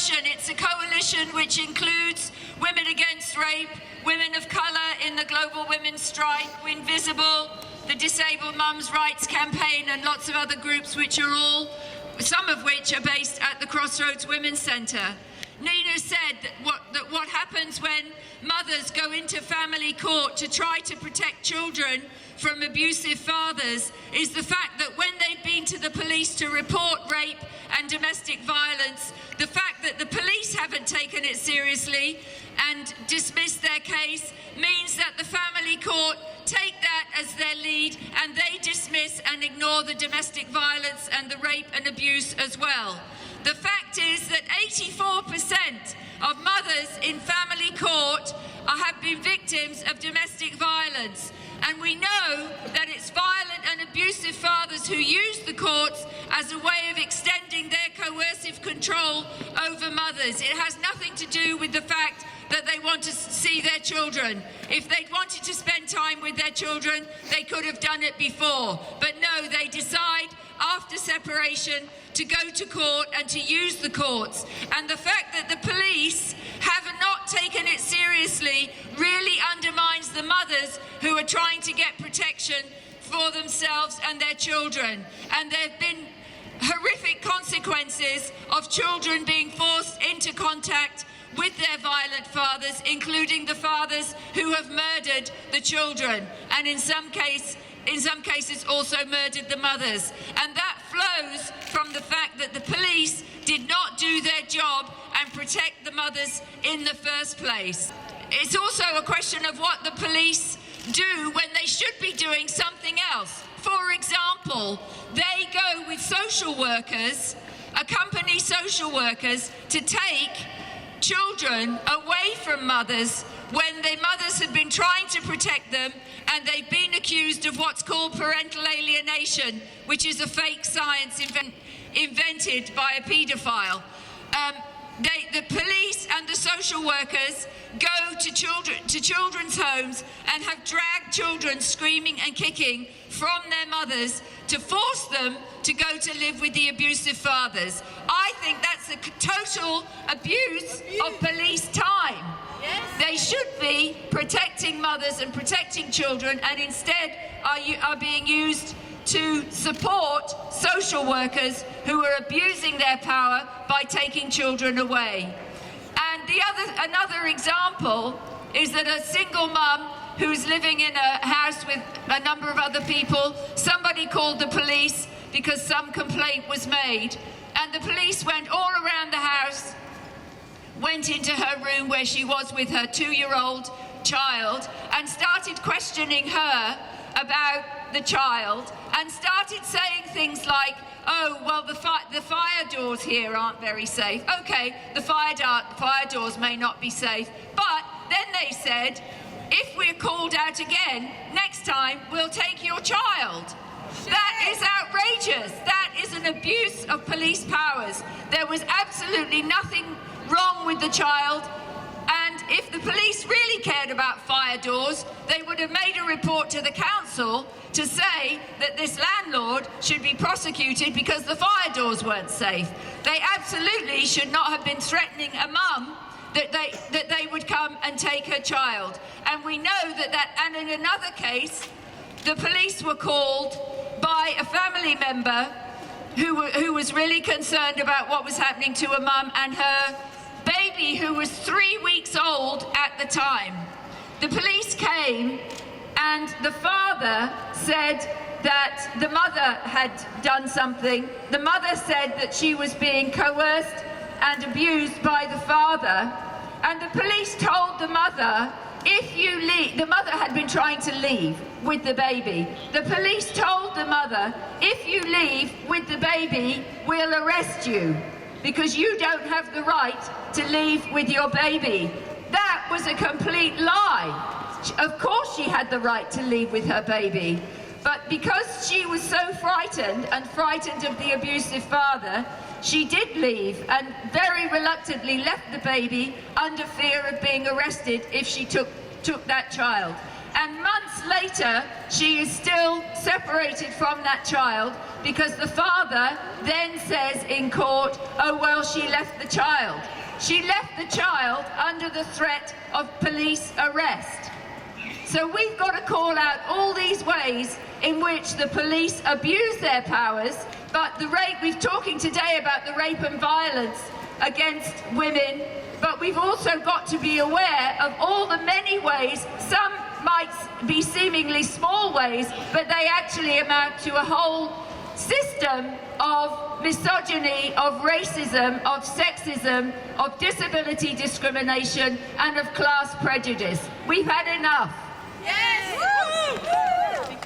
coalition. It's a coalition which includes Women Against Rape, Women of Colour in the Global Women's Strike, Invisible, the Disabled Mums Rights Campaign, and lots of other groups which are all, some of which are based at the Crossroads Women's Centre. Nina said that what happens when mothers go into family court to try to protect children from abusive fathers is the fact that when they've been to the police to report rape and domestic violence, the fact that the police haven't taken it seriously and dismissed their case means that the family court take that as their lead and they dismiss and ignore the domestic violence and the rape and abuse as well. The fact is that 84% of mothers in family court have been victims of domestic violence. And we know that it's violent and abusive fathers who use the courts as a way of extending their coercive control over mothers. It has nothing to do with the fact that they want to see their children. If they'd wanted to spend time with their children, they could have done it before. But no, they decide after separation to go to court and to use the courts. And the fact that the police have not taken it seriously really undermines the mothers who are trying to get protection for themselves and their children. And there have been horrific consequences of children being forced into contact with their violent fathers, including the fathers who have murdered the children, and in some cases also murdered the mothers. And that flows from the fact that the police did not do their job and protect the mothers in the first place. It's also a question of what the police do when they should be doing something else. For example, they go with social workers, accompany social workers to take children away from mothers when their mothers had been trying to protect them and they've been accused of what's called parental alienation, which is a fake science invented by a paedophile. The police and the social workers go to children's homes and have dragged children screaming and kicking from their mothers to force them to go to live with the abusive fathers. I think that's a total abuse of police time. Yes. They should be protecting mothers and protecting children, and instead are being used to support social workers who are abusing their power by taking children away. And another example is that a single mum who's living in a house with a number of other people, somebody called the police because some complaint was made, and the police went all around the house, went into her room where she was with her 2-year-old child, and started questioning her about the child, and started saying things like, oh, well, the fire doors here aren't very safe. Okay, the fire doors may not be safe, but then they said, if we're called out again, next time we'll take your child. That is outrageous. That is an abuse of police powers. There was absolutely nothing wrong with the child, and if the police really cared about fire doors, they would have made a report to the council to say that this landlord should be prosecuted because the fire doors weren't safe. They absolutely should not have been threatening a mum that they would come and take her child. And we know and in another case, the police were called by a family member who was really concerned about what was happening to a mum and her baby who was 3 weeks old at the time. The police came and the father said that the mother had done something. The mother said that she was being coerced and abused by the father, and the police told the mother, if you leave, the mother had been trying to leave with the baby. The police told the mother, if you leave with the baby, we'll arrest you because you don't have the right to leave with your baby. That was a complete lie. Of course she had the right to leave with her baby, but because she was so frightened of the abusive father, she did leave and very reluctantly left the baby under fear of being arrested if she took that child. And months later, she is still separated from that child because the father then says in court, oh, well, she left the child. She left the child under the threat of police arrest. So we've got to call out all these ways in which the police abuse their powers, but the rape, we're talking today about the rape and violence against women, but we've also got to be aware of all the many ways, some might be seemingly small ways, but they actually amount to a whole system of misogyny, of racism, of sexism, of disability discrimination, and of class prejudice. We've had enough. Yes!